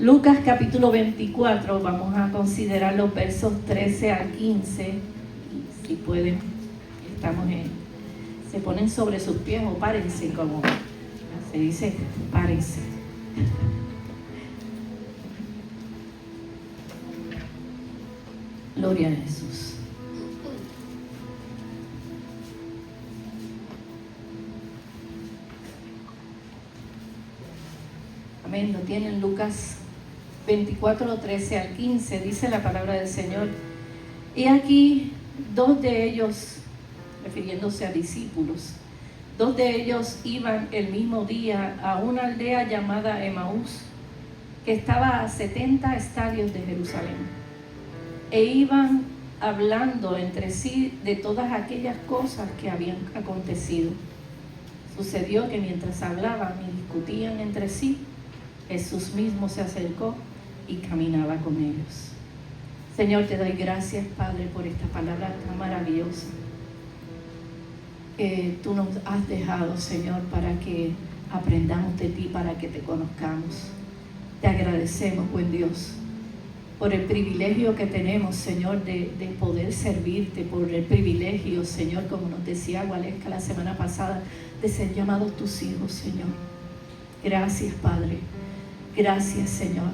Lucas capítulo 24, vamos a considerar los versos 13 al 15. Y si pueden, se ponen sobre sus pies o párense, como se dice, párense. Gloria a Jesús. Amén. Lo tienen. Lucas 24, 13 al 15, dice la palabra del Señor. Y aquí dos de ellos, refiriéndose a discípulos, dos de ellos iban el mismo día a una aldea llamada Emaús, que estaba a 70 estadios de Jerusalén, e iban hablando entre sí de todas aquellas cosas que habían acontecido. Sucedió que mientras hablaban y discutían entre sí, Jesús mismo se acercó y caminaba con ellos. Señor, te doy gracias, Padre, por esta palabra tan maravillosa que tú nos has dejado, Señor, para que aprendamos de ti, para que te conozcamos. Te agradecemos, buen Dios, por el privilegio que tenemos, Señor, de poder servirte, por el privilegio, Señor, como nos decía Gualesca la semana pasada, de ser llamados tus hijos, Señor. Gracias, Padre. Gracias, Señor.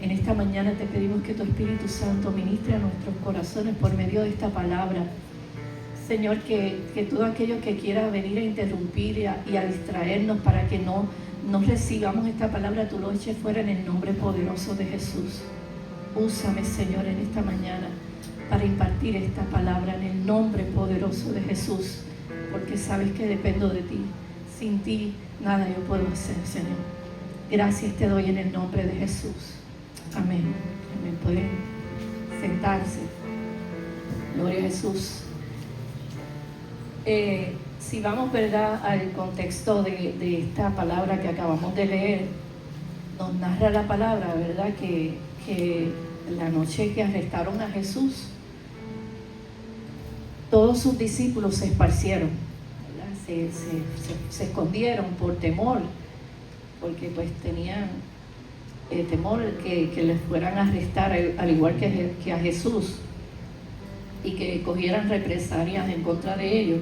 En esta mañana te pedimos que tu Espíritu Santo ministre a nuestros corazones por medio de esta palabra. Señor, que todo aquello que quiera venir a interrumpir y a distraernos para que no recibamos esta palabra, tú lo eches fuera en el nombre poderoso de Jesús. Úsame, Señor, en esta mañana para impartir esta palabra en el nombre poderoso de Jesús, porque sabes que dependo de ti. Sin ti nada yo puedo hacer, Señor. Gracias te doy en el nombre de Jesús. Amén. Amén. Pueden sentarse. Gloria a Jesús. Si vamos, ¿verdad?, al contexto de esta palabra que acabamos de leer, nos narra la palabra, ¿verdad?, que la noche que arrestaron a Jesús, todos sus discípulos se esparcieron, ¿verdad? Se escondieron por temor, porque pues tenían temor que les fueran a arrestar, al igual que a Jesús, y que cogieran represalias en contra de ellos.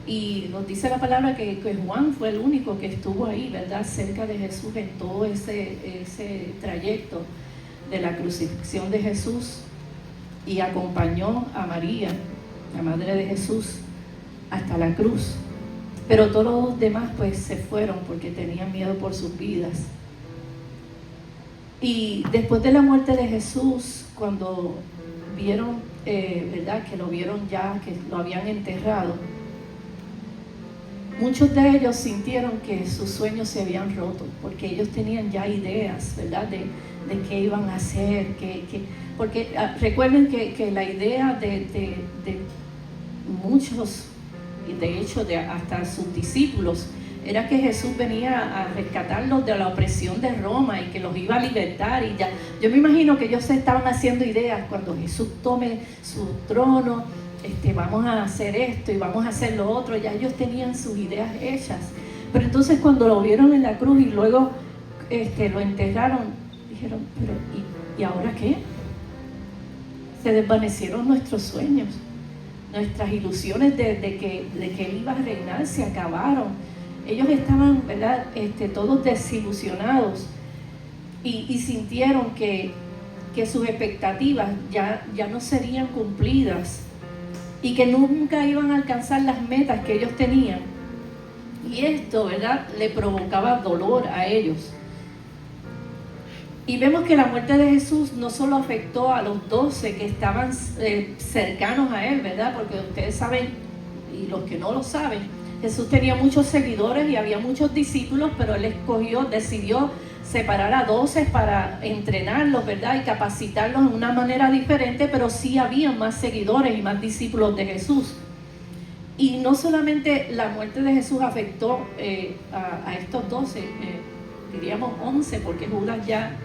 Y nos dice la palabra que Juan fue el único que estuvo ahí, ¿verdad?, cerca de Jesús en todo ese trayecto de la crucifixión de Jesús, y acompañó a María, la madre de Jesús, hasta la cruz. Pero todos los demás pues se fueron porque tenían miedo por sus vidas. Y después de la muerte de Jesús, cuando vieron, ¿verdad?, que lo vieron ya, que lo habían enterrado, muchos de ellos sintieron que sus sueños se habían roto, porque ellos tenían ya ideas, ¿verdad?, de qué iban a hacer, porque recuerden que la idea de muchos, y de hecho hasta sus discípulos, era que Jesús venía a rescatarlos de la opresión de Roma y que los iba a libertar. Y ya, yo me imagino que ellos se estaban haciendo ideas: cuando Jesús tome su trono, vamos a hacer esto y vamos a hacer lo otro. Ya ellos tenían sus ideas hechas. Pero entonces cuando lo vieron en la cruz y luego lo enterraron, dijeron: pero ¿y ahora qué? Se desvanecieron nuestros sueños, nuestras ilusiones de que Él iba a reinar se acabaron. Ellos estaban, ¿verdad?, todos desilusionados, y sintieron que sus expectativas ya no serían cumplidas y que nunca iban a alcanzar las metas que ellos tenían. Y esto, ¿verdad?, le provocaba dolor a ellos. Y vemos que la muerte de Jesús no solo afectó a los 12 que estaban cercanos a Él, ¿verdad?, porque ustedes saben, y los que no lo saben, Jesús tenía muchos seguidores y había muchos discípulos, pero Él decidió separar a 12 para entrenarlos, ¿verdad?, y capacitarlos de una manera diferente, pero sí había más seguidores y más discípulos de Jesús. Y no solamente la muerte de Jesús afectó a estos 12, diríamos 11, porque Judas ya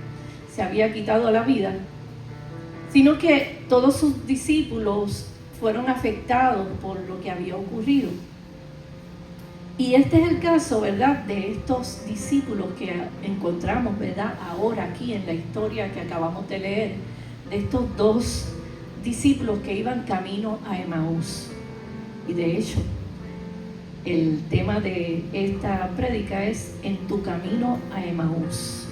se había quitado la vida, sino que todos sus discípulos fueron afectados por lo que había ocurrido. Y este es el caso, ¿verdad?, de estos discípulos que encontramos, ¿verdad?, ahora aquí en la historia que acabamos de leer, de estos dos discípulos que iban camino a Emaús. Y de hecho, el tema de esta prédica es En tu camino a Emaús.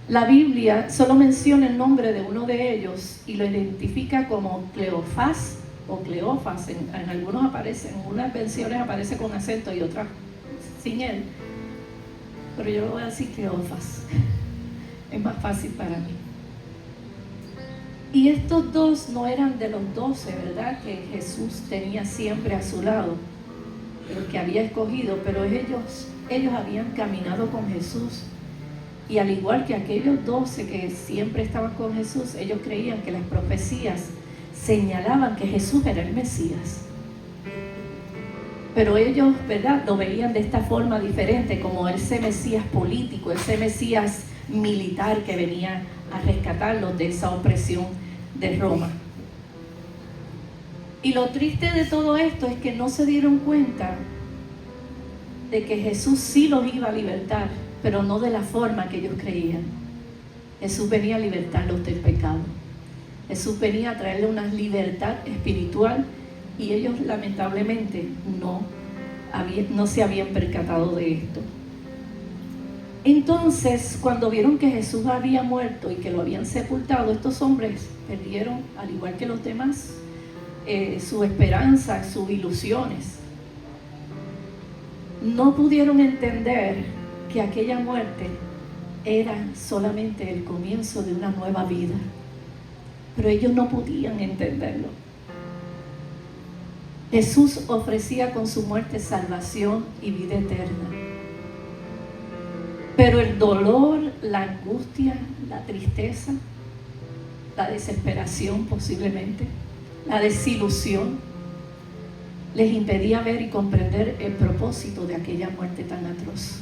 La Biblia solo menciona el nombre de uno de ellos y lo identifica como Cleofás o Cleofas. En algunos aparece, en unas versiones aparece con acento y otras sin él, pero yo lo voy a decir Cleofas, es más fácil para mí. Y estos dos no eran de los 12, ¿verdad?, que Jesús tenía siempre a su lado, los que había escogido, pero ellos habían caminado con Jesús. Y al igual que aquellos 12 que siempre estaban con Jesús, ellos creían que las profecías señalaban que Jesús era el Mesías. Pero ellos, ¿verdad?, lo veían de esta forma diferente, como ese Mesías político, ese Mesías militar que venía a rescatarlos de esa opresión de Roma. Y lo triste de todo esto es que no se dieron cuenta de que Jesús sí los iba a libertar, pero no de la forma que ellos creían. Jesús venía a libertarlos del pecado. Jesús venía a traerle una libertad espiritual y ellos lamentablemente no se habían percatado de esto. Entonces, cuando vieron que Jesús había muerto y que lo habían sepultado, estos hombres perdieron, al igual que los demás, su esperanza, sus ilusiones. No pudieron entender que aquella muerte era solamente el comienzo de una nueva vida, pero ellos no podían entenderlo. Jesús ofrecía con su muerte salvación y vida eterna, pero el dolor, la angustia, la tristeza, la desesperación posiblemente, la desilusión, les impedía ver y comprender el propósito de aquella muerte tan atroz.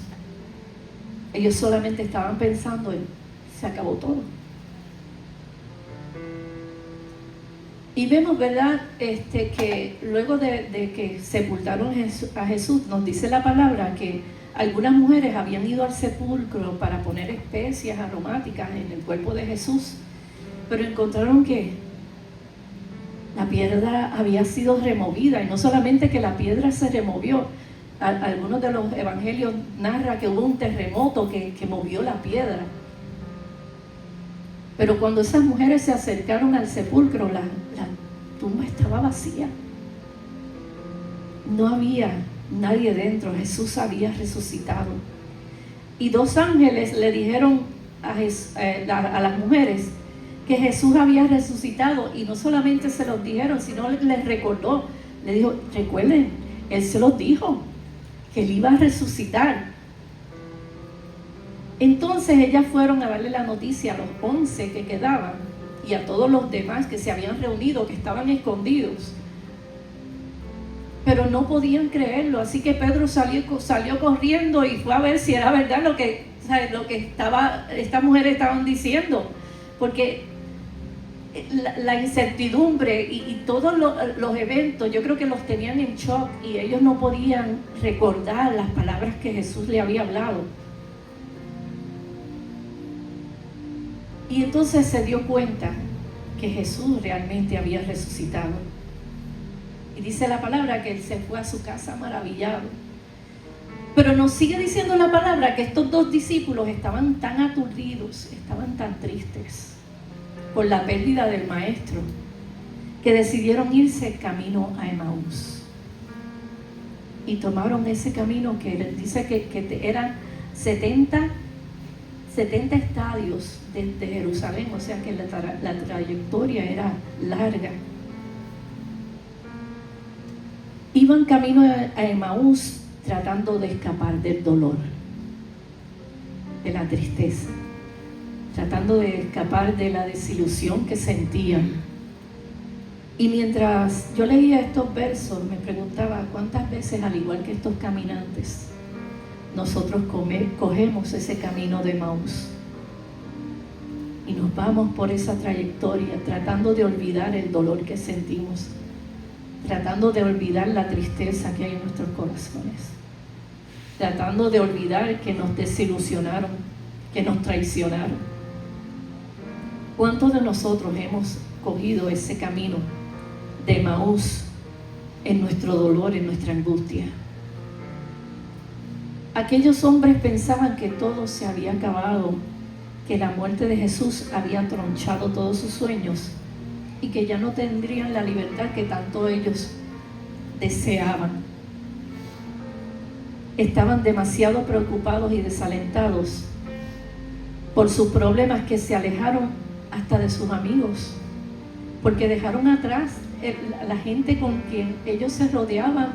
Ellos solamente estaban pensando en, se acabó todo. Y vemos, ¿verdad?, que luego de que sepultaron a Jesús, nos dice la palabra que algunas mujeres habían ido al sepulcro para poner especias aromáticas en el cuerpo de Jesús, pero encontraron que la piedra había sido removida, y no solamente que la piedra se removió, algunos de los evangelios narran que hubo un terremoto que movió la piedra. Pero cuando esas mujeres se acercaron al sepulcro, la tumba estaba vacía. No había nadie dentro, Jesús había resucitado. Y dos ángeles le dijeron a las mujeres que Jesús había resucitado, y no solamente se los dijeron, sino les recordó, le dijo, recuerden, Él se los dijo, que Él iba a resucitar. Entonces ellas fueron a darle la noticia a los 11 que quedaban y a todos los demás que se habían reunido, que estaban escondidos, pero no podían creerlo. Así que Pedro salió corriendo y fue a ver si era verdad lo que estas mujeres estaban diciendo, porque la incertidumbre y todos los eventos, yo creo que los tenían en shock, y ellos no podían recordar las palabras que Jesús le había hablado. Y entonces se dio cuenta que Jesús realmente había resucitado. Y dice la palabra que Él se fue a su casa maravillado. Pero nos sigue diciendo la palabra que estos dos discípulos estaban tan aturdidos, estaban tan tristes por la pérdida del maestro, que decidieron irse camino a Emaús. Y tomaron ese camino que les dice que eran 70 estadios desde Jerusalén, o sea que la trayectoria era larga. Iban camino a Emaús tratando de escapar del dolor, de la tristeza, tratando de escapar de la desilusión que sentían. Y mientras yo leía estos versos, me preguntaba cuántas veces, al igual que estos caminantes, nosotros cogemos ese camino de Emaús y nos vamos por esa trayectoria tratando de olvidar el dolor que sentimos, tratando de olvidar la tristeza que hay en nuestros corazones, tratando de olvidar que nos desilusionaron, que nos traicionaron. ¿Cuántos de nosotros hemos cogido ese camino de Emaús en nuestro dolor, en nuestra angustia? Aquellos hombres pensaban que todo se había acabado, que la muerte de Jesús había tronchado todos sus sueños y que ya no tendrían la libertad que tanto ellos deseaban. Estaban demasiado preocupados y desalentados por sus problemas que se alejaron hasta de sus amigos, porque dejaron atrás la gente con quien ellos se rodeaban.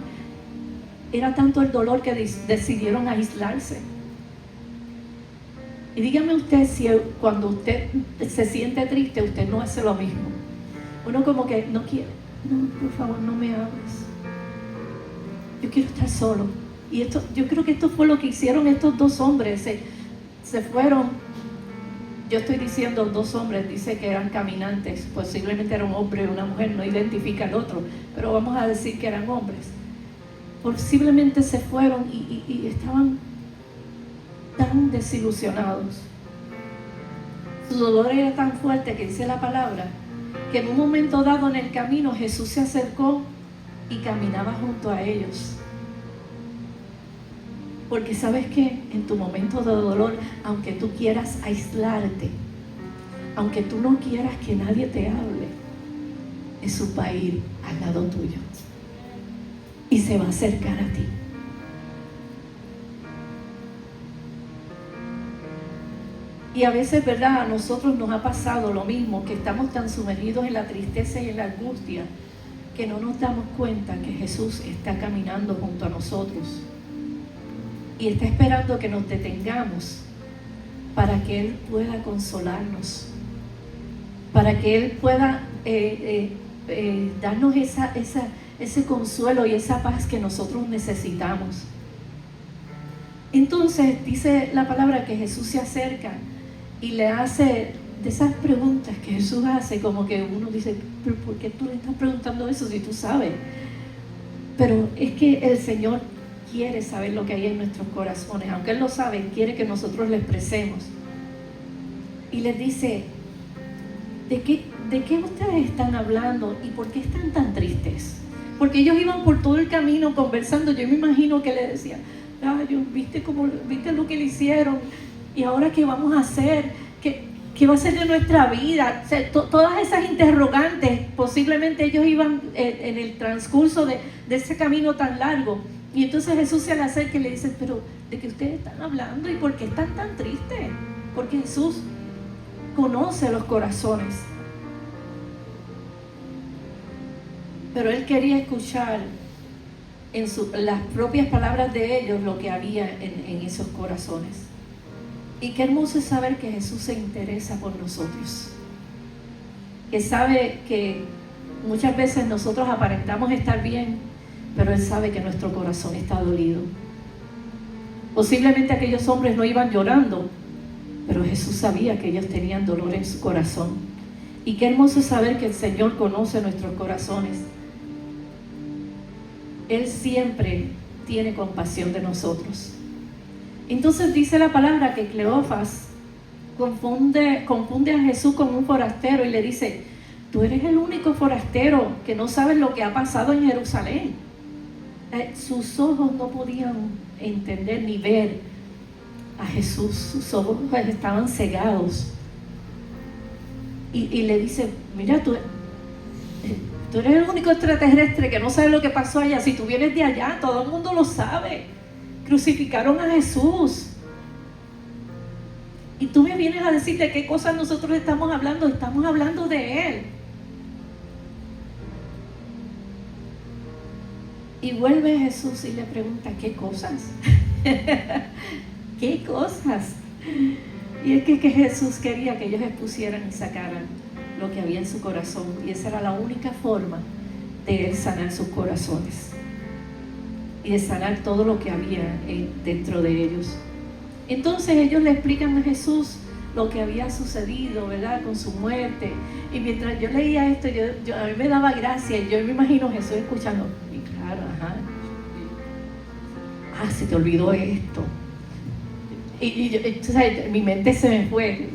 Era tanto el dolor que decidieron aislarse. Y dígame usted si cuando usted se siente triste, usted no hace lo mismo. Uno como que no quiere, no, por favor, no me hables. Yo quiero estar solo. Y yo creo que esto fue lo que hicieron estos dos hombres. Se fueron. Yo estoy diciendo dos hombres, dice que eran caminantes. Posiblemente era un hombre y una mujer, no identifica al otro. Pero vamos a decir que eran hombres. Posiblemente se fueron y estaban tan desilusionados. Su dolor era tan fuerte que dice la palabra que en un momento dado en el camino Jesús se acercó y caminaba junto a ellos. Porque sabes que en tu momento de dolor, aunque tú quieras aislarte, aunque tú no quieras que nadie te hable, Jesús va a ir al lado tuyo y se va a acercar a ti. Y a veces, ¿verdad? A nosotros nos ha pasado lo mismo, que estamos tan sumergidos en la tristeza y en la angustia que no nos damos cuenta que Jesús está caminando junto a nosotros y está esperando que nos detengamos para que Él pueda consolarnos, para que Él pueda darnos ese consuelo y esa paz que nosotros necesitamos. Entonces dice la palabra que Jesús se acerca y le hace de esas preguntas que Jesús hace, como que uno dice, pero ¿por qué tú le estás preguntando eso si tú sabes? Pero es que el Señor quiere saber lo que hay en nuestros corazones. Aunque Él lo sabe, quiere que nosotros le expresemos. Y les dice, ¿de qué ustedes están hablando y por qué están tan tristes? Porque ellos iban por todo el camino conversando. Yo me imagino que le decía, ay, ¿viste lo que le hicieron? ¿Y ahora qué vamos a hacer? ¿Qué va a ser de nuestra vida? O sea, todas esas interrogantes, posiblemente ellos iban en el transcurso de ese camino tan largo. Y entonces Jesús se le acerca y le dice, pero ¿de qué ustedes están hablando? ¿Y por qué están tan tristes? Porque Jesús conoce los corazones. Pero Él quería escuchar en las propias palabras de ellos lo que había en esos corazones. Y qué hermoso es saber que Jesús se interesa por nosotros, que sabe que muchas veces nosotros aparentamos estar bien, pero Él sabe que nuestro corazón está dolido. Posiblemente aquellos hombres no iban llorando, pero Jesús sabía que ellos tenían dolor en su corazón. Y qué hermoso es saber que el Señor conoce nuestros corazones. Él siempre tiene compasión de nosotros. Entonces dice la palabra que Cleofas confunde a Jesús con un forastero y le dice, tú eres el único forastero que no sabes lo que ha pasado en Jerusalén. Sus ojos no podían entender ni ver a Jesús, sus ojos estaban cegados. Y le dice, mira, tú eres el único extraterrestre que no sabe lo que pasó allá. Si tú vienes de allá, todo el mundo lo sabe. Crucificaron a Jesús. Y tú me vienes a decir de qué cosas nosotros estamos hablando. Estamos hablando de Él. Y vuelve Jesús y le pregunta, ¿qué cosas? ¿Qué cosas? Y es que Jesús quería que ellos expusieran y sacaran lo que había en su corazón. Y esa era la única forma de Él sanar sus corazones y de sanar todo lo que había dentro de ellos. Entonces ellos le explican a Jesús lo que había sucedido, ¿verdad? Con su muerte. Y mientras yo leía esto, a mí me daba gracia. Y yo me imagino a Jesús escuchando. Y claro, ajá. Se te olvidó esto. Tú sabes, mi mente se me fue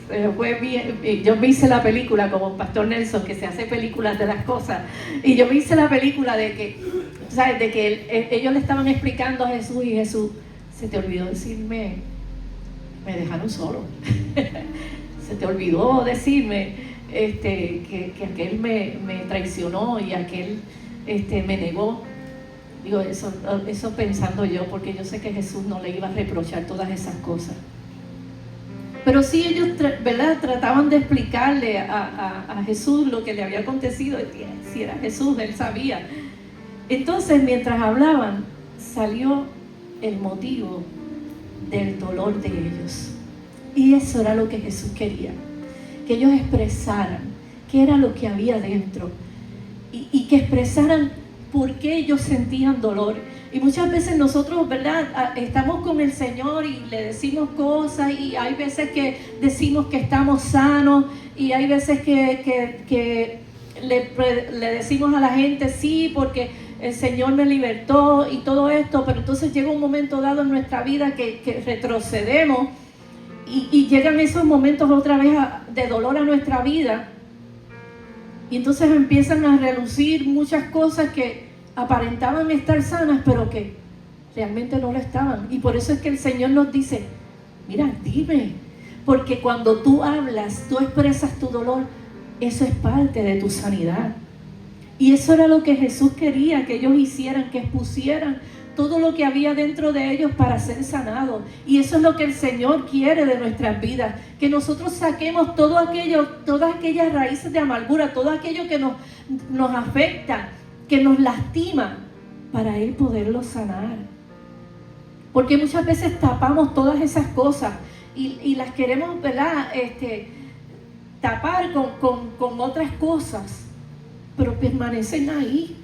bien. Yo me hice la película como Pastor Nelson, que se hace películas de las cosas, y yo me hice la película de que, ¿sabes? De que ellos le estaban explicando a Jesús, y Jesús, se te olvidó decirme, me dejaron solo. Se te olvidó decirme que aquel me traicionó y aquel me negó. Digo, eso pensando yo, porque yo sé que Jesús no le iba a reprochar todas esas cosas. Pero sí ellos, ¿verdad?, trataban de explicarle a Jesús lo que le había acontecido. Si era Jesús, él sabía. Entonces, mientras hablaban, salió el motivo del dolor de ellos. Y eso era lo que Jesús quería, que ellos expresaran qué era lo que había dentro, y que expresaran por qué ellos sentían dolor. Y muchas veces nosotros, ¿verdad?, estamos con el Señor y le decimos cosas, y hay veces que decimos que estamos sanos, y hay veces que le decimos a la gente, sí, porque el Señor me libertó y todo esto, pero entonces llega un momento dado en nuestra vida que retrocedemos, y llegan esos momentos otra vez de dolor a nuestra vida. Y entonces empiezan a relucir muchas cosas que aparentaban estar sanas, pero que realmente no lo estaban. Y por eso es que el Señor nos dice, mira, dime, porque cuando tú hablas, tú expresas tu dolor, eso es parte de tu sanidad. Y eso era lo que Jesús quería que ellos hicieran, que expusieran todo lo que había dentro de ellos para ser sanados. Y eso es lo que el Señor quiere de nuestras vidas, que nosotros saquemos todo aquello, todas aquellas raíces de amargura, todo aquello que nos afecta, que nos lastima, para Él poderlo sanar. Porque muchas veces tapamos todas esas cosas y las queremos, ¿verdad?, tapar con otras cosas, pero permanecen ahí.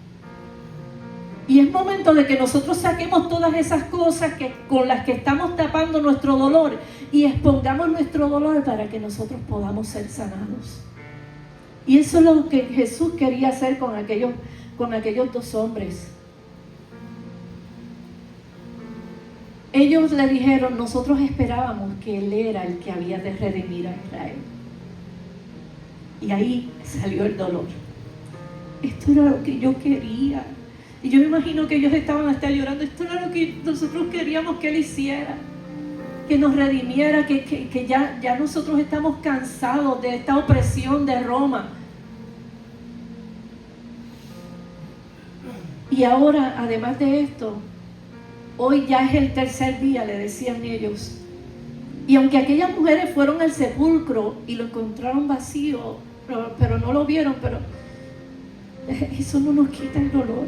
Y es momento de que nosotros saquemos todas esas cosas con las que estamos tapando nuestro dolor, y expongamos nuestro dolor para que nosotros podamos ser sanados. Y eso es lo que Jesús quería hacer con aquellos dos hombres. Ellos le dijeron, nosotros esperábamos que Él era el que había de redimir a Israel. Y ahí salió el dolor. Esto era lo que yo quería. Y yo me imagino que ellos estaban hasta llorando. Esto era lo que nosotros queríamos que Él hiciera, que nos redimiera, que ya nosotros estamos cansados de esta opresión de Roma. Y ahora, además de esto, hoy ya es el tercer día, le decían ellos. Y aunque aquellas mujeres fueron al sepulcro y lo encontraron vacío, pero no lo vieron, pero eso no nos quita el dolor.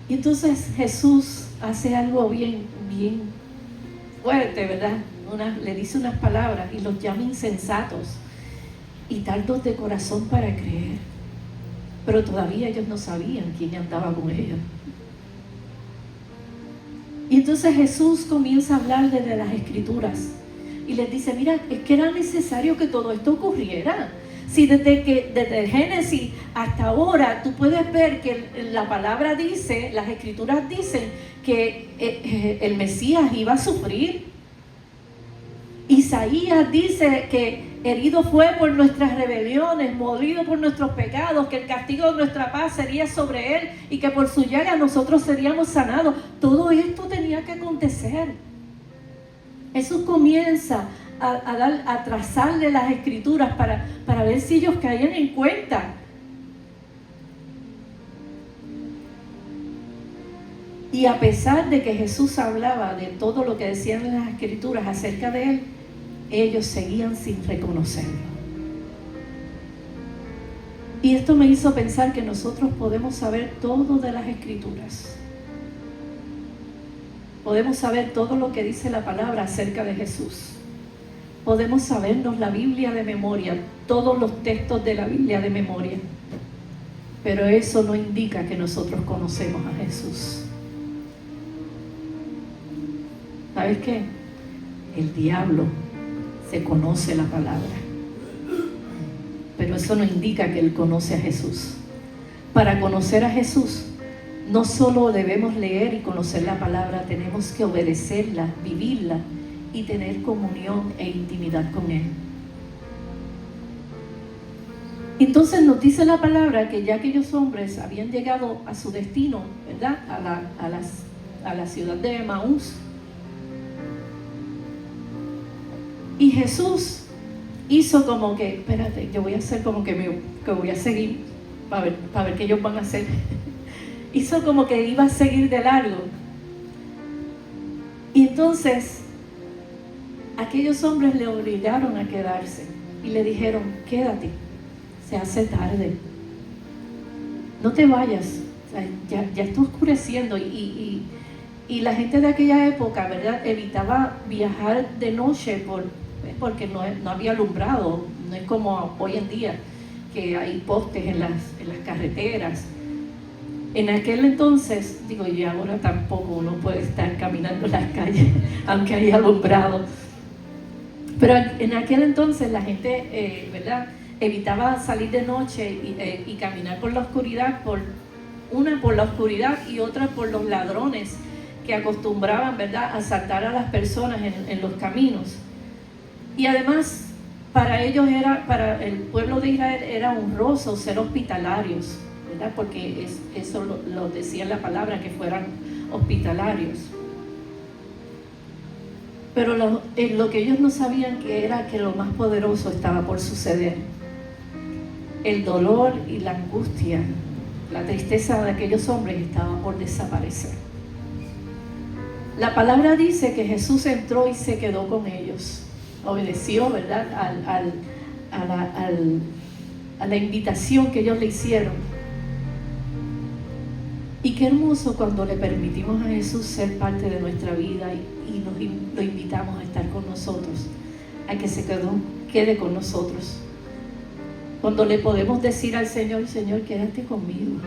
Y entonces Jesús hace algo bien fuerte, ¿verdad? Le dice unas palabras y los llama insensatos y tardos de corazón para creer. Pero todavía ellos no sabían quién andaba con ellos. Y entonces Jesús comienza a hablar desde las Escrituras y les dice, mira, es que era necesario que todo esto ocurriera. Si desde Génesis hasta ahora tú puedes ver que la palabra dice, las Escrituras dicen que el Mesías iba a sufrir. Isaías dice que herido fue por nuestras rebeliones, molido por nuestros pecados, que el castigo de nuestra paz sería sobre Él y que por su llaga nosotros seríamos sanados. Todo esto tenía que acontecer. Jesús comienza a trazarle las Escrituras para ver si ellos caían en cuenta. Y a pesar de que Jesús hablaba de todo lo que decían las Escrituras acerca de Él, ellos seguían sin reconocerlo. Y esto me hizo pensar que nosotros podemos saber todo de las Escrituras. Podemos saber todo lo que dice la palabra acerca de Jesús. Podemos sabernos la Biblia de memoria, todos los textos de la Biblia de memoria. Pero eso no indica que nosotros conocemos a Jesús. ¿Sabes qué? el diablo se conoce la palabra. Pero eso no indica que él conoce a Jesús. Para conocer a Jesús, no solo debemos leer y conocer la palabra, tenemos que obedecerla, vivirla y tener comunión e intimidad con Él. Entonces nos dice la palabra que ya aquellos hombres habían llegado a su destino, ¿verdad? A la ciudad de Emaús. Y Jesús hizo como que, espérate, yo voy a hacer como que voy a seguir para ver qué ellos van a hacer. Hizo como que iba a seguir de largo. Y entonces aquellos hombres le obligaron a quedarse y le dijeron, quédate, se hace tarde, no te vayas, o sea, ya está oscureciendo. Y la gente de aquella época, ¿verdad?, evitaba viajar de noche porque no había alumbrado. No es como hoy en día que hay postes en las carreteras. En aquel entonces, y ahora tampoco uno puede estar caminando en las calles aunque haya alumbrado, pero en aquel entonces la gente, ¿verdad?, evitaba salir de noche y caminar por la oscuridad, una por la oscuridad y otra por los ladrones que acostumbraban, ¿verdad?, a asaltar a las personas en los caminos. Y además, para el pueblo de Israel era honroso ser hospitalarios, ¿verdad?, porque eso lo decía la palabra, que fueran hospitalarios. Pero lo que ellos no sabían era que lo más poderoso estaba por suceder. El dolor y la angustia, la tristeza de aquellos hombres estaba por desaparecer. La palabra dice que Jesús entró y se quedó con ellos. Obedeció, ¿verdad?, a la invitación que ellos le hicieron. Y qué hermoso cuando le permitimos a Jesús ser parte de nuestra vida y lo invitamos a estar con nosotros, a que se quede con nosotros. Cuando le podemos decir al Señor, Señor, quédate conmigo.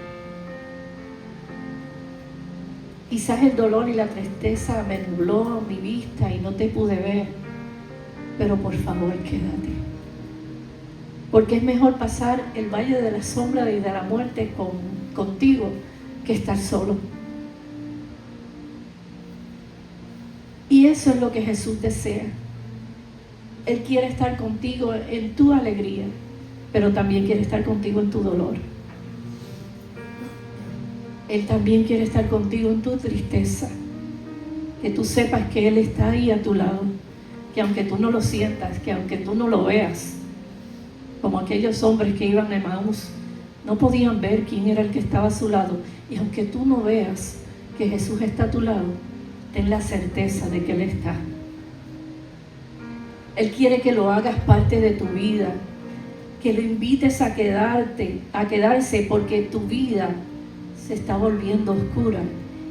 Quizás el dolor y la tristeza me nubló mi vista y no te pude ver, pero por favor quédate. Porque es mejor pasar el valle de la sombra y de la muerte contigo que estar solo. Y eso es lo que Jesús desea. Él quiere estar contigo en tu alegría, pero también quiere estar contigo en tu dolor. Él también quiere estar contigo en tu tristeza. Que tú sepas que Él está ahí a tu lado, que aunque tú no lo sientas, que aunque tú no lo veas, como aquellos hombres que iban a Emaús, no podían ver quién era el que estaba a su lado. Y aunque tú no veas que Jesús está a tu lado, ten la certeza de que Él está. Él quiere que lo hagas parte de tu vida, que lo invites a quedarse, porque tu vida se está volviendo oscura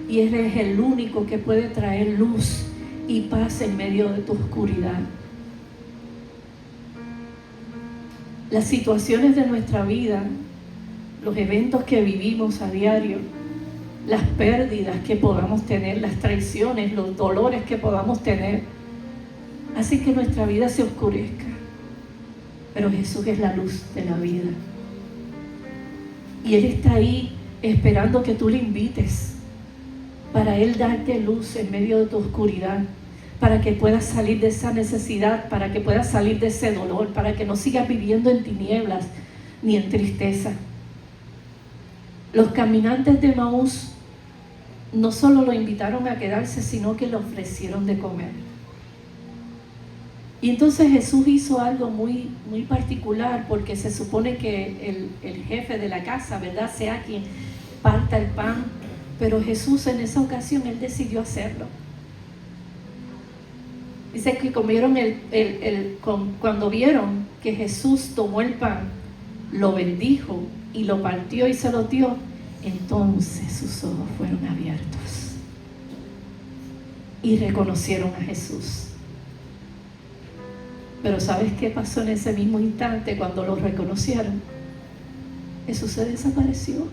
y Él es el único que puede traer luz y paz en medio de tu oscuridad. Las situaciones de nuestra vida, los eventos que vivimos a diario, las pérdidas que podamos tener, las traiciones, los dolores que podamos tener, hacen que nuestra vida se oscurezca. Pero Jesús es la luz de la vida. Y Él está ahí esperando que tú le invites, para Él darte luz en medio de tu oscuridad, para que puedas salir de esa necesidad, para que puedas salir de ese dolor, para que no sigas viviendo en tinieblas ni en tristeza. Los caminantes de Emaús no solo lo invitaron a quedarse, sino que le ofrecieron de comer. Y entonces Jesús hizo algo muy, muy particular, porque se supone que el jefe de la casa, ¿verdad?, sea quien parta el pan, pero Jesús en esa ocasión, Él decidió hacerlo. Dice que comieron cuando vieron que Jesús tomó el pan, lo bendijo y lo partió y se lo dio, entonces sus ojos fueron abiertos y reconocieron a Jesús. Pero ¿sabes qué pasó en ese mismo instante cuando lo reconocieron? Jesús se desapareció.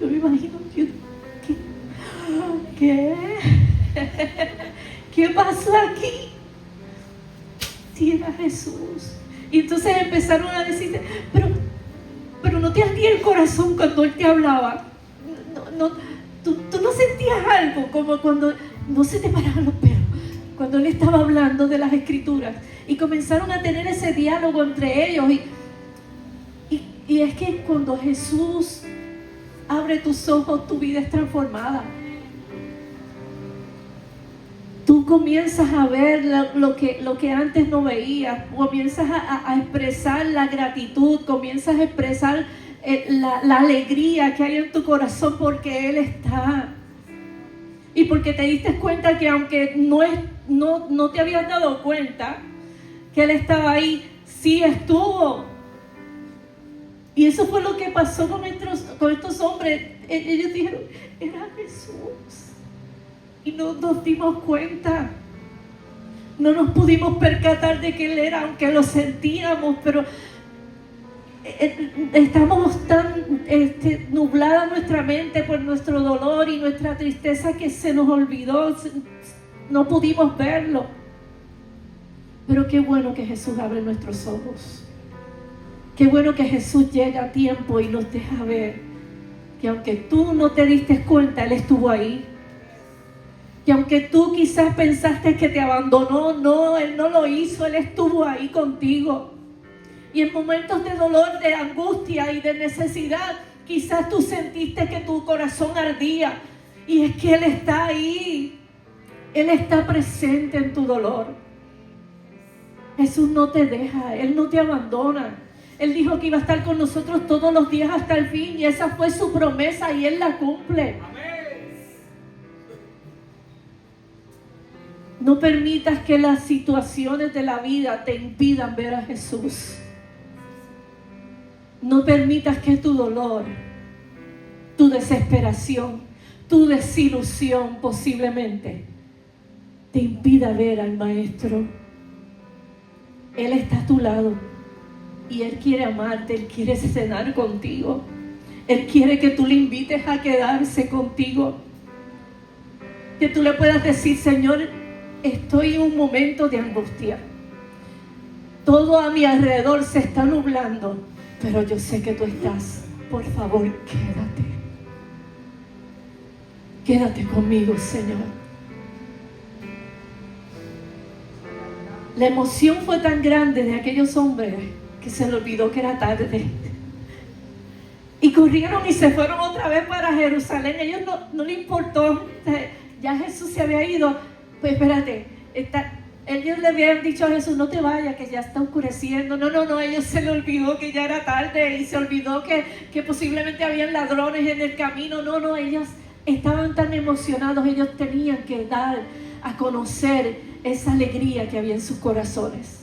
Yo me imagino, ¿qué? ¿qué pasó aquí? Sí, era Jesús. Y entonces empezaron a decirte, pero no te ardía el corazón cuando Él te hablaba. Tú no sentías algo como cuando no se te paraban los pelos, cuando Él estaba hablando de las Escrituras. Y comenzaron a tener ese diálogo entre ellos. Y es que cuando Jesús abre tus ojos, tu vida es transformada. Tú comienzas a ver lo que antes no veías, comienzas a expresar la gratitud, comienzas a expresar la alegría que hay en tu corazón porque Él está. Y porque te diste cuenta que aunque no te habías dado cuenta que Él estaba ahí, sí estuvo. Y eso fue lo que pasó con estos hombres. Ellos dijeron, era Jesús. Y no nos dimos cuenta. No nos pudimos percatar de que Él era, aunque lo sentíamos, pero estamos tan nublada nuestra mente por nuestro dolor y nuestra tristeza que se nos olvidó, no pudimos verlo. Pero qué bueno que Jesús abre nuestros ojos. Qué bueno que Jesús llega a tiempo y nos deja ver que aunque tú no te diste cuenta, Él estuvo ahí. Y aunque tú quizás pensaste que te abandonó, no, Él no lo hizo, Él estuvo ahí contigo. Y en momentos de dolor, de angustia y de necesidad, quizás tú sentiste que tu corazón ardía. Y es que Él está ahí. Él está presente en tu dolor. Jesús no te deja, Él no te abandona. Él dijo que iba a estar con nosotros todos los días hasta el fin. Y esa fue su promesa y Él la cumple. No permitas que las situaciones de la vida te impidan ver a Jesús. No permitas que tu dolor, tu desesperación, tu desilusión posiblemente te impida ver al Maestro. Él está a tu lado y Él quiere amarte, Él quiere cenar contigo. Él quiere que tú le invites a quedarse contigo. Que tú le puedas decir, Señor, estoy en un momento de angustia. Todo a mi alrededor se está nublando, pero yo sé que tú estás. Por favor, quédate. Quédate conmigo, Señor. La emoción fue tan grande de aquellos hombres que se les olvidó que era tarde. Y corrieron y se fueron otra vez para Jerusalén. A ellos no les importó. Ya Jesús se había ido. Pues espérate, ellos le habían dicho a Jesús, no te vayas, que ya está oscureciendo. No, ellos se les olvidó que ya era tarde y se olvidó que posiblemente habían ladrones en el camino. No, ellos estaban tan emocionados, ellos tenían que dar a conocer esa alegría que había en sus corazones.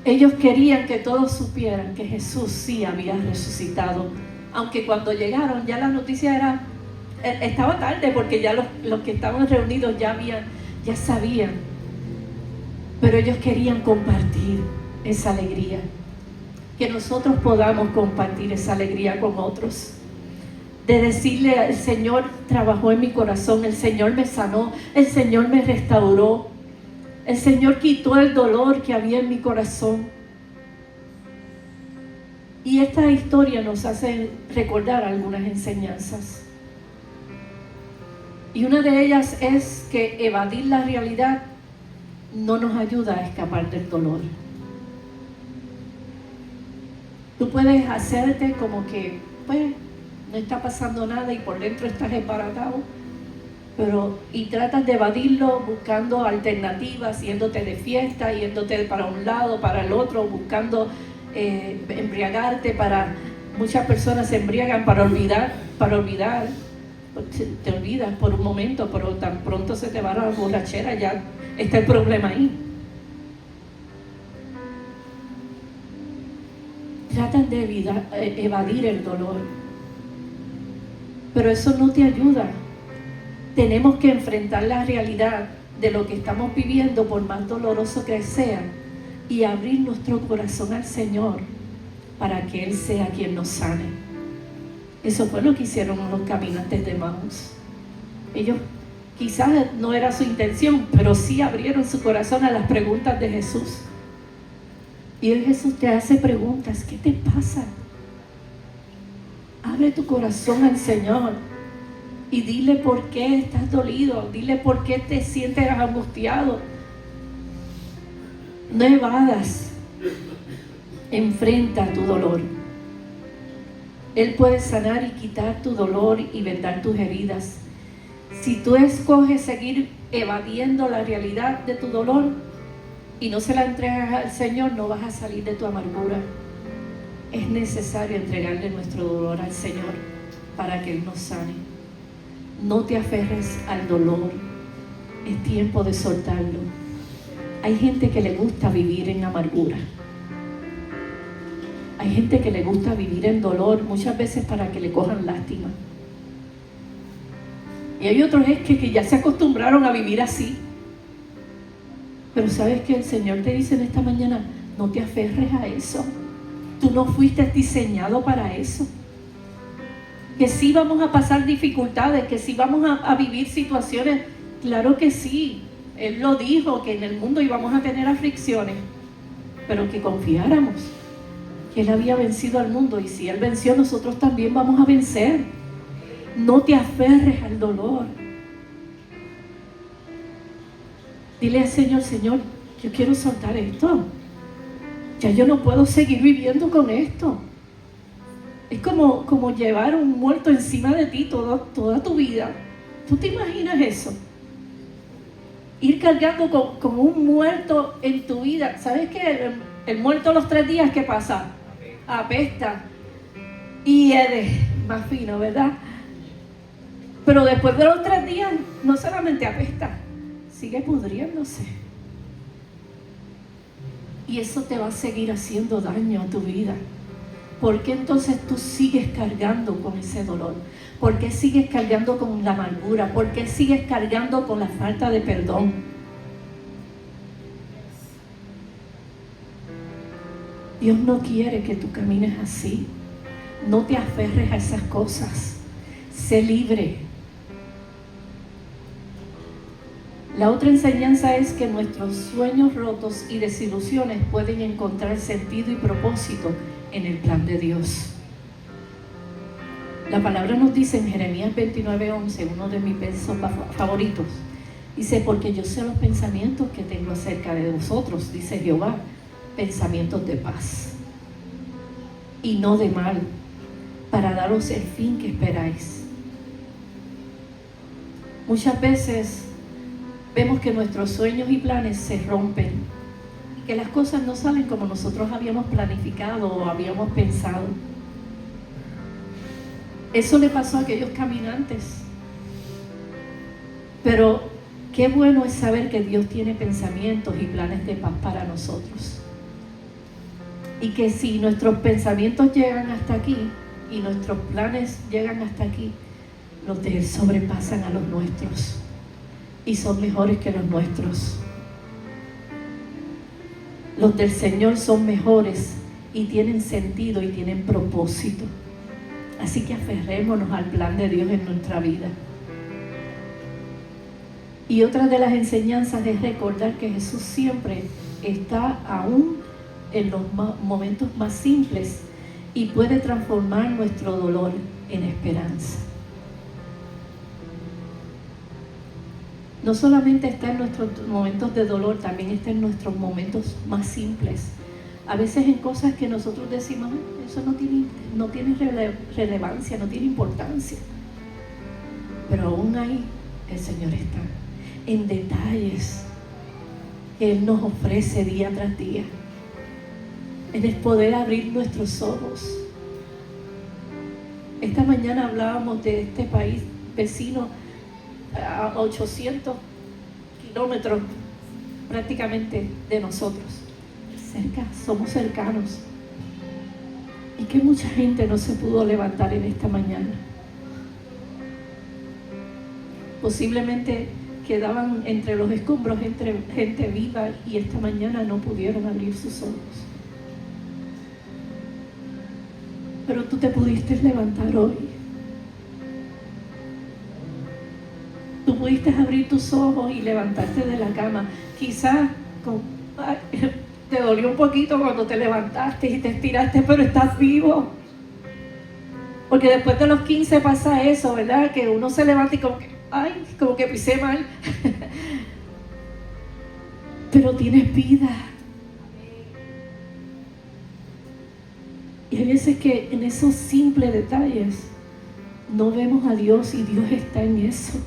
Ellos querían que todos supieran que Jesús sí había resucitado, aunque cuando llegaron ya la noticia estaba tarde, porque ya los que estaban reunidos ya sabían. Pero ellos querían compartir esa alegría. Que nosotros podamos compartir esa alegría con otros. De decirle, el Señor trabajó en mi corazón, el Señor me sanó, el Señor me restauró, el Señor quitó el dolor que había en mi corazón. Y esta historia nos hace recordar algunas enseñanzas. Y una de ellas es que evadir la realidad no nos ayuda a escapar del dolor. Tú puedes hacerte como que, pues, no está pasando nada y por dentro estás embaratado, y tratas de evadirlo buscando alternativas, yéndote de fiesta, yéndote para un lado, para el otro, buscando embriagarte. Muchas personas se embriagan para olvidar. Te olvidas por un momento, pero tan pronto se te va la borrachera, ya está el problema ahí. Tratan de evadir el dolor, pero eso no te ayuda. Tenemos que enfrentar la realidad de lo que estamos viviendo, por más doloroso que sea, y abrir nuestro corazón al Señor para que Él sea quien nos sane. Eso fue lo que hicieron los caminantes de Emaús. Ellos Quizás no era su intención, pero sí abrieron su corazón a las preguntas de Jesús. Y hoy Jesús te hace preguntas. ¿Qué te pasa? Abre tu corazón al Señor y dile por qué estás dolido. Dile por qué te sientes angustiado. No evadas. Enfrenta tu dolor. Él puede sanar y quitar tu dolor y vendar tus heridas. Si tú escoges seguir evadiendo la realidad de tu dolor y no se la entregas al Señor, no vas a salir de tu amargura. Es necesario entregarle nuestro dolor al Señor para que Él nos sane. No te aferres al dolor. Es tiempo de soltarlo. Hay gente que le gusta vivir en amargura. Hay gente que le gusta vivir en dolor, muchas veces para que le cojan lástima. Y hay otros que ya se acostumbraron a vivir así. Pero sabes que el Señor te dice en esta mañana, no te aferres a eso. Tú no fuiste diseñado para eso. Que sí vamos a pasar dificultades, que sí vamos a vivir situaciones. Claro que sí. Él lo dijo, que en el mundo íbamos a tener aflicciones. Pero que confiáramos que Él había vencido al mundo. Y si Él venció, nosotros también vamos a vencer. No te aferres al dolor. Dile al Señor, Señor, yo quiero soltar esto. Ya yo no puedo seguir viviendo con esto. Es como llevar un muerto encima de ti toda tu vida. ¿Tú te imaginas eso? Ir cargando con un muerto en tu vida. ¿Sabes qué? El muerto a los 3 días, ¿qué pasa? Apesta. Y eres más fino, ¿verdad? Pero después de los 3 días, no solamente apesta, sigue pudriéndose. Y eso te va a seguir haciendo daño a tu vida. ¿Por qué entonces tú sigues cargando con ese dolor? ¿Por qué sigues cargando con la amargura? ¿Por qué sigues cargando con la falta de perdón? Dios no quiere que tú camines así. No te aferres a esas cosas. Sé libre. La otra enseñanza es que nuestros sueños rotos y desilusiones pueden encontrar sentido y propósito en el plan de Dios. La palabra nos dice en Jeremías 29:11, uno de mis versos favoritos, dice, porque yo sé los pensamientos que tengo acerca de vosotros, dice Jehová, pensamientos de paz y no de mal, para daros el fin que esperáis. Muchas veces vemos que nuestros sueños y planes se rompen, que las cosas no salen como nosotros habíamos planificado o habíamos pensado. Eso le pasó a aquellos caminantes. Pero qué bueno es saber que Dios tiene pensamientos y planes de paz para nosotros. Y que si nuestros pensamientos llegan hasta aquí y nuestros planes llegan hasta aquí, los de Él sobrepasan a los nuestros y son mejores que los nuestros. Los del Señor son mejores y tienen sentido y tienen propósito. Así que aferrémonos al plan de Dios en nuestra vida. Y otra de las enseñanzas es recordar que Jesús siempre está aún en los momentos más simples y puede transformar nuestro dolor en esperanza. No solamente está en nuestros momentos de dolor, también está en nuestros momentos más simples. A veces en cosas que nosotros decimos, eso no tiene relevancia, no tiene importancia. Pero aún ahí el Señor está, en detalles que Él nos ofrece día tras día. En el poder abrir nuestros ojos. Esta mañana hablábamos de este país vecino a 800 kilómetros prácticamente de nosotros. Cerca, somos cercanos. Y que mucha gente no se pudo levantar en esta mañana. Posiblemente quedaban entre los escombros gente viva y esta mañana no pudieron abrir sus ojos. Pero tú te pudiste levantar hoy. Tú pudiste abrir tus ojos y levantarte de la cama. Quizás te dolió un poquito cuando te levantaste y te estiraste, pero estás vivo. Porque después de los 15 pasa eso, ¿verdad? Que uno se levanta y como que, ay, como que pisé mal. Pero tienes vida. Y hay veces que en esos simples detalles no vemos a Dios y Dios está en eso.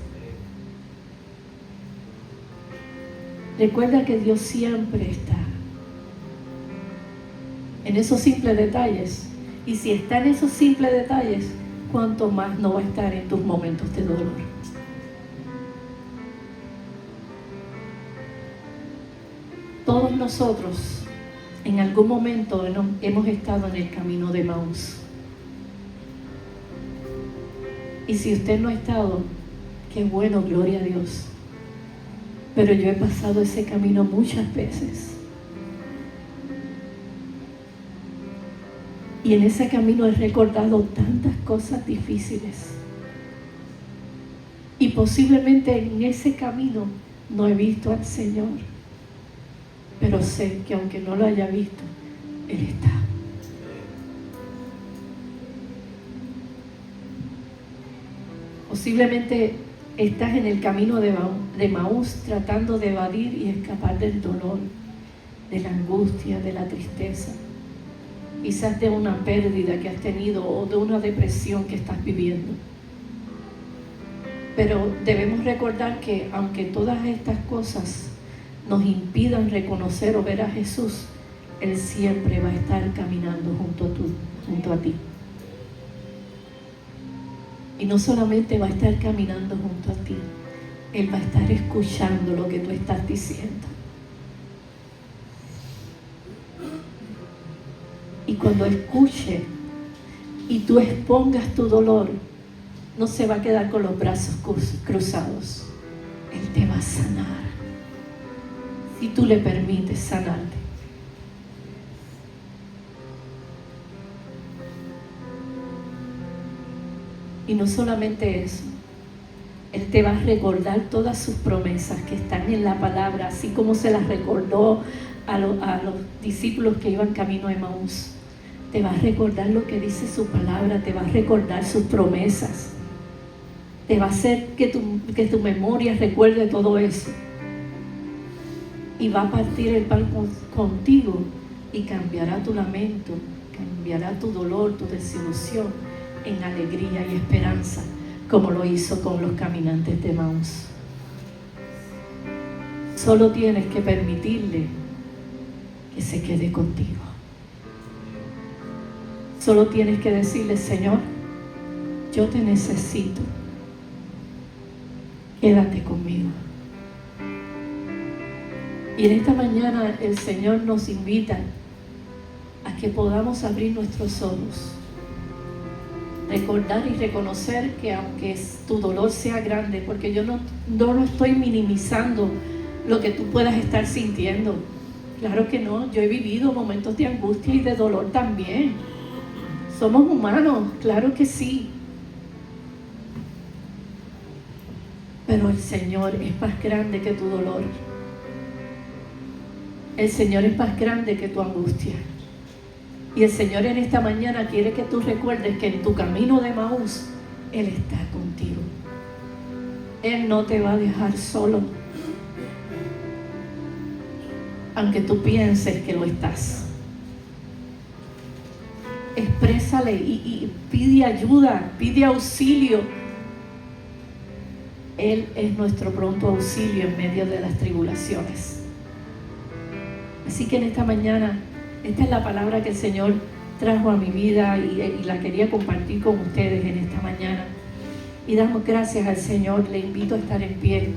Recuerda que Dios siempre está en esos simples detalles. Y si está en esos simples detalles, cuánto más no va a estar en tus momentos de dolor. Todos nosotros en algún momento hemos estado en el camino de Emaús. Y si usted no ha estado, qué bueno, gloria a Dios. Pero yo he pasado ese camino muchas veces. Y en ese camino he recordado tantas cosas difíciles. Y posiblemente en ese camino no he visto al Señor. Pero sé que aunque no lo haya visto, Él está. Posiblemente estás en el camino de Emaús tratando de evadir y escapar del dolor, de la angustia, de la tristeza. Quizás de una pérdida que has tenido o de una depresión que estás viviendo. Pero debemos recordar que aunque todas estas cosas nos impidan reconocer o ver a Jesús, Él siempre va a estar caminando junto a ti. Y no solamente va a estar caminando junto a ti, Él va a estar escuchando lo que tú estás diciendo. Y cuando escuche y tú expongas tu dolor, no se va a quedar con los brazos cruzados. Él te va a sanar. Si tú le permites sanarte. Y no solamente eso, Él te va a recordar todas sus promesas que están en la palabra, así como se las recordó a los discípulos que iban camino a Emaús. Te va a recordar lo que dice su palabra, te va a recordar sus promesas. Te va a hacer que tu memoria recuerde todo eso. Y va a partir el pan contigo y cambiará tu lamento, cambiará tu dolor, tu desilusión en alegría y esperanza, como lo hizo con los caminantes de Emaús. Solo tienes que permitirle que se quede contigo. Solo tienes que decirle: Señor, yo te necesito. Quédate conmigo. Y en esta mañana el Señor nos invita a que podamos abrir nuestros ojos, recordar y reconocer que aunque tu dolor sea grande, porque yo no lo estoy minimizando lo que tú puedas estar sintiendo. Claro que no, yo he vivido momentos de angustia y de dolor también. Somos humanos, claro que sí. Pero el Señor es más grande que tu dolor. El Señor es más grande que tu angustia. Y el Señor en esta mañana quiere que tú recuerdes que en tu camino de Emaús, Él está contigo. Él no te va a dejar solo, aunque tú pienses que lo estás. Exprésale y pide ayuda, pide auxilio. Él es nuestro pronto auxilio en medio de las tribulaciones. Así que en esta mañana, esta es la palabra que el Señor trajo a mi vida y la quería compartir con ustedes en esta mañana. Y damos gracias al Señor. Le invito a estar en pie.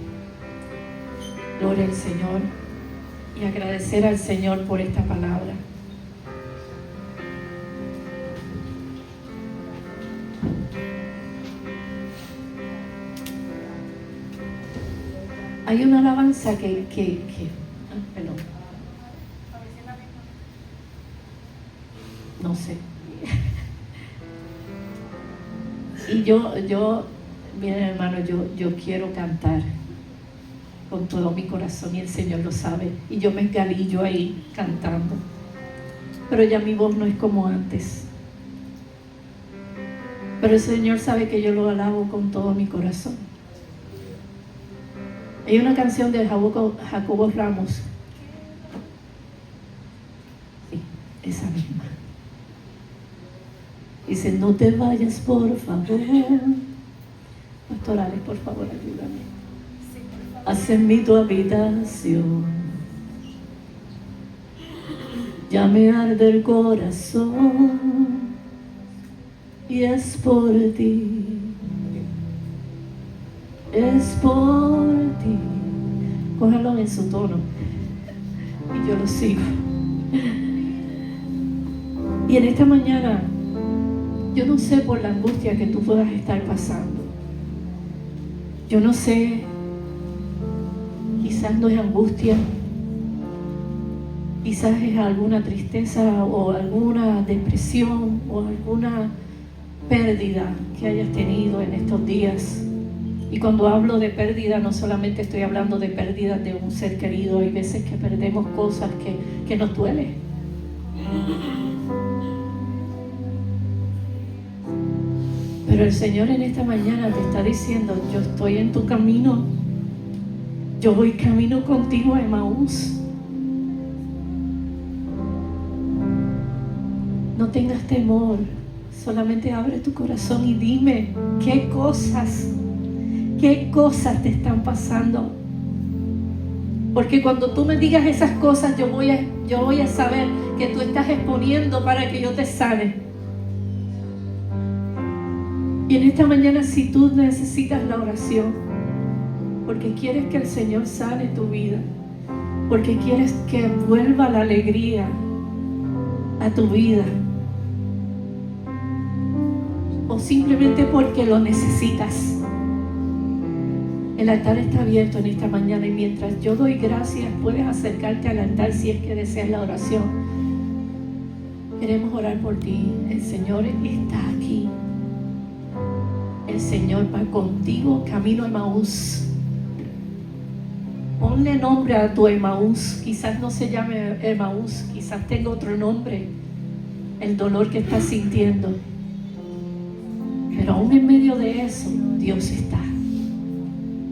Gloria al Señor. Y agradecer al Señor por esta palabra. Hay una alabanza perdón. No sé. Y yo Miren, hermano, yo quiero cantar con todo mi corazón y el Señor lo sabe. Y yo me esgalillo ahí cantando. Pero ya mi voz no es como antes. Pero el Señor sabe que yo lo alabo con todo mi corazón. Hay una canción de Jacobo Ramos. Sí, esa misma. Dice, no te vayas, por favor. Pastorales, por favor, ayúdame. Haz en mí tu habitación. Ya me arde el corazón. Y es por ti. Es por ti. Cójalo en su tono. Y yo lo sigo. Y en esta mañana, yo no sé por la angustia que tú puedas estar pasando. Yo no sé, quizás no es angustia, quizás es alguna tristeza o alguna depresión o alguna pérdida que hayas tenido en estos días. Y cuando hablo de pérdida, no solamente estoy hablando de pérdida de un ser querido. Hay veces que perdemos cosas que nos duelen. Pero el Señor en esta mañana te está diciendo, yo estoy en tu camino. Yo voy camino contigo a Emaús. No tengas temor. Solamente abre tu corazón y dime qué cosas te están pasando. Porque cuando tú me digas esas cosas, yo voy a saber que tú estás exponiendo para que yo te sane. Y en esta mañana, si tú necesitas la oración, porque quieres que el Señor sane tu vida, porque quieres que vuelva la alegría a tu vida, o simplemente porque lo necesitas, el altar está abierto en esta mañana. Y mientras yo doy gracias, puedes acercarte al altar si es que deseas la oración. Queremos orar por ti. El Señor está aquí. El Señor va contigo camino a Emaús. Ponle nombre a tu Emaús. Quizás no se llame Emaús, quizás tenga otro nombre, el dolor que estás sintiendo. Pero aún en medio de eso, Dios está.